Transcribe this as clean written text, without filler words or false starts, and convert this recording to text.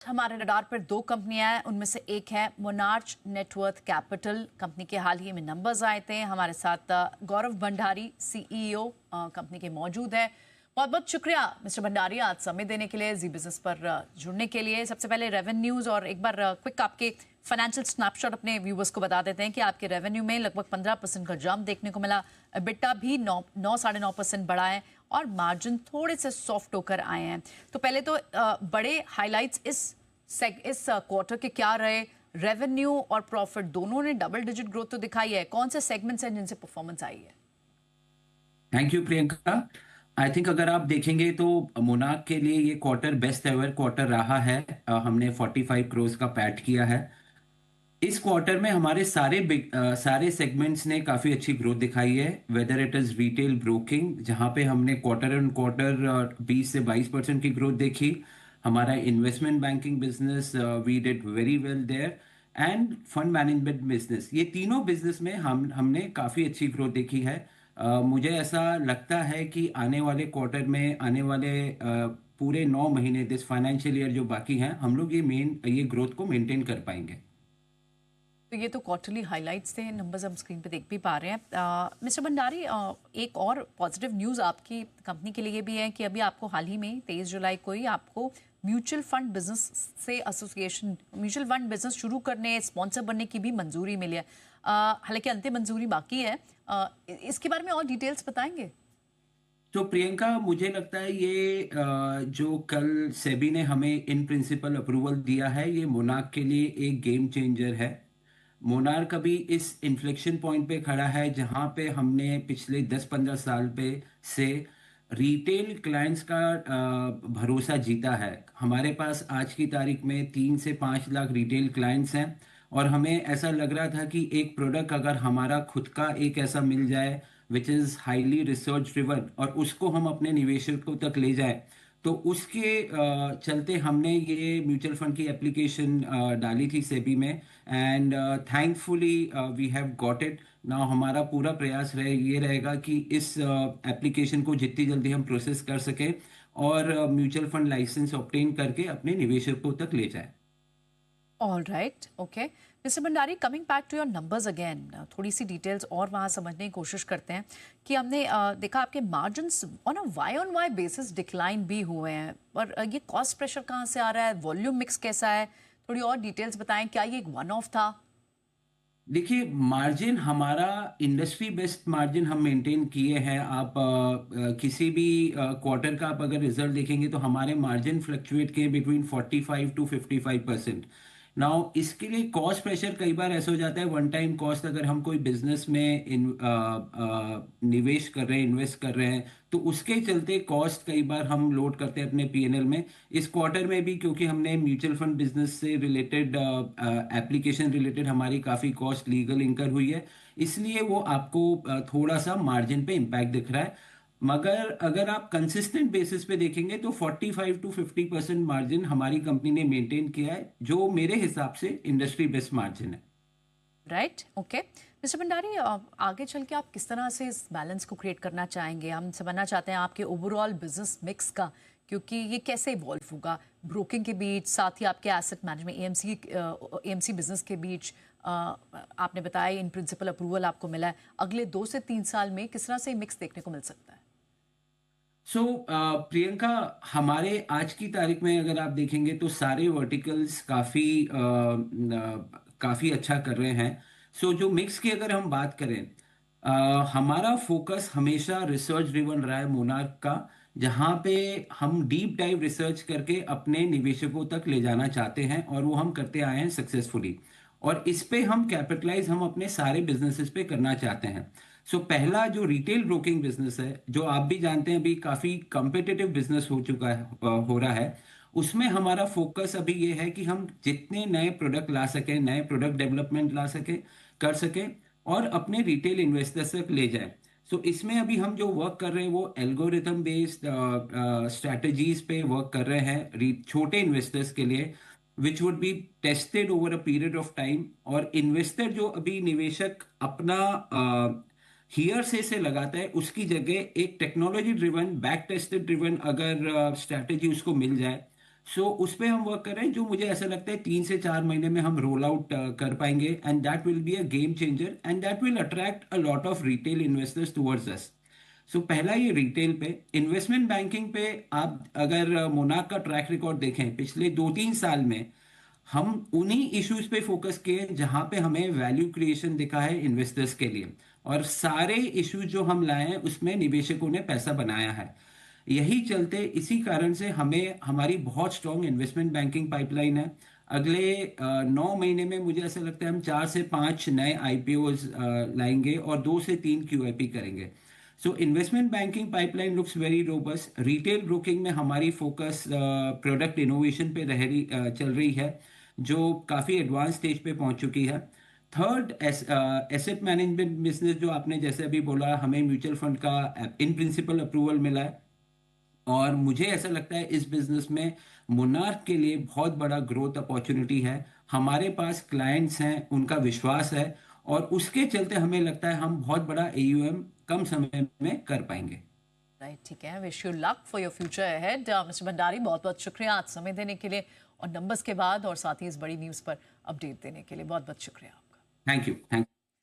हमारे रडार पर दो कंपनियां हैं, उनमें से एक है मोनार्च नेटवर्थ कैपिटल। कंपनी के हाल ही में नंबर्स आए थे। हमारे साथ गौरव भंडारी सीईओ कंपनी के मौजूद है। बहुत बहुत शुक्रिया मिस्टर भंडारी आज समय देने के लिए, जी बिजनेस पर जुड़ने के लिए। सबसे पहले रेवेन्यूज और एक बार क्विक आपके फाइनेंशियल स्नैपशॉट अपने व्यूवर्स को बता देते हैं कि आपके रेवेन्यू में लगभग 15% का जंप देखने को मिला। एबिटा भी 9-9.5% बढ़ा है और मार्जिन थोड़े से सॉफ्ट होकर आए हैं। तो पहले तो बड़े हाइलाइट्स इस क्वार्टर के क्या रहे? रेवेन्यू और प्रॉफिट दोनों ने डबल डिजिट ग्रोथ तो दिखाई है। कौन से सेगमेंट्स हैं जिनसे परफॉर्मेंस आई है? Thank you Priyanka. I think अगर आप देखेंगे तो मोनार्क के लिए ये क्वार्टर बेस्ट एवर क्वार्टर रहा है। हमने 45 करोड़ का पैट किया है। इस क्वार्टर में हमारे सारे सेगमेंट्स ने काफ़ी अच्छी ग्रोथ दिखाई है। Whether it is retail broking, जहाँ पे हमने क्वार्टर एंड क्वार्टर 20 से 22% की ग्रोथ देखी। हमारा investment banking business, we did very well there. And fund management business, ये तीनों बिजनेस में हमने काफ़ी अच्छी ग्रोथ देखी है। मुझे ऐसा लगता है कि आने वाले क्वार्टर में, आने वाले पूरे 9 महीने दिस फाइनेंशियल ईयर जो बाकी हैं, हम लोग ये ग्रोथ को मेंटेन कर पाएंगे। तो ये तो क्वार्टरली हाइलाइट्स थे, नंबर्स हम स्क्रीन पे देख भी पा रहे हैं। मिस्टर भंडारी, एक और पॉजिटिव न्यूज़ आपकी कंपनी के लिए भी है कि अभी आपको हाल ही में 23 जुलाई को ही आपको म्यूचुअल फंड बिजनेस से एसोसिएशन, म्यूचुअल फंड बिजनेस शुरू करने, स्पॉन्सर बनने की भी मंजूरी मिली है। हालांकि अंतिम मंजूरी बाकी है। इसके बारे में और डिटेल्स बताएंगे? तो प्रियंका, मुझे लगता है ये जो कल सेबी ने हमें इन प्रिंसिपल अप्रूवल दिया है, ये मोनार्क के लिए एक गेम चेंजर है। मोनार्क अभी इस इन्फ्लेक्शन पॉइंट पे खड़ा है जहां पे हमने पिछले 10-15 साल पे से रिटेल क्लाइंट्स का भरोसा जीता है। हमारे पास आज की तारीख में 3 से 5 लाख रिटेल क्लाइंट्स हैं और हमें ऐसा लग रहा था कि एक प्रोडक्ट अगर हमारा खुद का एक ऐसा मिल जाए which is highly research driven और उसको हम अपने निवेशकों तक ले जाए, तो उसके चलते हमने ये म्यूचुअल फंड की एप्लीकेशन डाली थी सेबी में। And thankfully we have got it. Now हमारा पूरा प्रयास ये रहेगा कि इस एप्लीकेशन को जितनी जल्दी हम प्रोसेस कर सकें और म्यूचुअल फंड लाइसेंस ऑब्टेन करके अपने निवेशकों तक ले जाए। All right, okay. Mister Bhandari, coming back to your numbers again, थोड़ी सी डिटेल्स और वहाँ समझने की कोशिश करते हैं कि हमने देखा आपके margins on a Y basis decline भी हुए हैं, और ये कॉस्ट प्रेशर कहाँ से आ रहा है? वॉल्यूम मिक्स कैसा है? थोड़ी और डिटेल्स बताएं। क्या ये एक वन ऑफ था? देखिए, मार्जिन हमारा इंडस्ट्री बेस्ट मार्जिन हम मेंटेन किए हैं। आप किसी भी क्वार्टर का आप अगर रिजल्ट देखेंगे तो हमारे मार्जिन फ्लक्चुएट किए बिटवीन 45 to 55%। नाउ इसके लिए कॉस्ट प्रेशर कई बार ऐसा हो जाता है, वन टाइम कॉस्ट अगर हम कोई बिजनेस में निवेश कर रहे हैं, इन्वेस्ट कर रहे हैं, तो उसके चलते कॉस्ट कई बार हम लोड करते हैं अपने पीएनएल में। इस क्वार्टर में भी क्योंकि हमने म्यूचुअल फंड बिजनेस से रिलेटेड एप्लीकेशन रिलेटेड हमारी काफ़ी कॉस्ट लीगल इंकर हुई है, इसलिए वो आपको थोड़ा सा मार्जिन पे इम्पैक्ट दिख रहा है। मगर अगर आप कंसिस्टेंट बेसिस पे देखेंगे तो 45 to 50% मार्जिन हमारी कंपनी ने मेंटेन किया है, जो मेरे हिसाब से इंडस्ट्री बेस्ट मार्जिन है। Right, okay. मिस्टर भंडारी, आगे चल के आप किस तरह से इस बैलेंस को क्रिएट करना चाहेंगे? हम समझना चाहते हैं आपके ओवरऑल बिजनेस मिक्स का, क्योंकि ये कैसे इवॉल्व होगा ब्रोकिंग के बीच, साथ ही आपके एसेट मैनेजमेंट एएमसी बिजनेस के बीच। आपने बताया इन प्रिंसिपल अप्रूवल आपको मिला है। अगले 2 से 3 साल में किस तरह से मिक्स देखने को मिल सकता है? सो प्रियंका, हमारे आज की तारीख में अगर आप देखेंगे तो सारे वर्टिकल्स काफ़ी अच्छा कर रहे हैं। सो जो मिक्स की अगर हम बात करें, हमारा फोकस हमेशा रिसर्च ड्रिवन रहा है मोनार्क का, जहाँ पे हम डीप डाइव रिसर्च करके अपने निवेशकों तक ले जाना चाहते हैं और वो हम करते आए हैं सक्सेसफुली। और इस पे हम कैपिटलाइज हम अपने सारे बिजनेसेस पे करना चाहते हैं। सो पहला जो रिटेल ब्रोकिंग बिजनेस है, जो आप भी जानते हैं अभी काफ़ी कंपिटिटिव बिजनेस हो चुका है, हो रहा है, उसमें हमारा फोकस अभी ये है कि हम जितने नए प्रोडक्ट ला सकें, नए प्रोडक्ट डेवलपमेंट ला सकें, कर सकें और अपने रिटेल इन्वेस्टर्स तक ले जाएं। सो इसमें अभी हम जो वर्क कर रहे हैं वो एल्गोरिथम बेस्ड स्ट्रैटेजीज पे वर्क कर रहे हैं छोटे इन्वेस्टर्स के लिए, which would be tested over a period of time. और इन्वेस्टर जो अभी निवेशक अपना हियर से लगाता है, उसकी जगह एक technology driven, back tested driven अगर स्ट्रैटेजी उसको मिल जाए, सो उस पे हम वर्क कर रहे हैं, जो मुझे ऐसा लगता है 3 से 4 महीने में हम रोल आउट कर पाएंगे, and that will be a game changer and that will attract a lot of retail investors towards us. So पहला ये रिटेल पे। इन्वेस्टमेंट बैंकिंग पे आप अगर मोनाक का ट्रैक रिकॉर्ड देखें पिछले 2-3 साल में, हम उन्हीं इश्यूज पे फोकस किए जहां पे हमें वैल्यू क्रिएशन दिखा है इन्वेस्टर्स के लिए, और सारे इश्यूज जो हम लाए हैं उसमें निवेशकों ने पैसा बनाया है। यही चलते इसी कारण से हमें हमारी बहुत स्ट्रॉन्ग इन्वेस्टमेंट बैंकिंग पाइपलाइन है। अगले 9 महीने में मुझे ऐसा लगता है हम 4 से 5 नए आईपीओज लाएंगे और 2 से 3 क्यूआईपी करेंगे। So investment banking pipeline looks very robust. Retail broking में हमारी फोकस प्रोडक्ट इनोवेशन पे चल रही है, जो काफ़ी एडवांस स्टेज पे पहुंच चुकी है। थर्ड, एसेट मैनेजमेंट बिजनेस, जो आपने जैसे अभी बोला, हमें म्यूचुअल फंड का इन प्रिंसिपल अप्रूवल मिला है, और मुझे ऐसा लगता है इस बिजनेस में मोनार्क के लिए बहुत बड़ा ग्रोथ अपॉर्चुनिटी है। हमारे पास क्लाइंट्स हैं, उनका विश्वास है, और उसके चलते हमें लगता है हम बहुत बड़ा एयूएम कम समय में कर पाएंगे। राइट, ठीक है। Wish you luck for your future ahead. Mister Bhandari, बहुत बहुत शुक्रिया आज समय देने के लिए, और नंबर्स के बाद और साथ ही इस बड़ी न्यूज़ पर अपडेट देने के लिए बहुत बहुत शुक्रिया आपका। Thank you.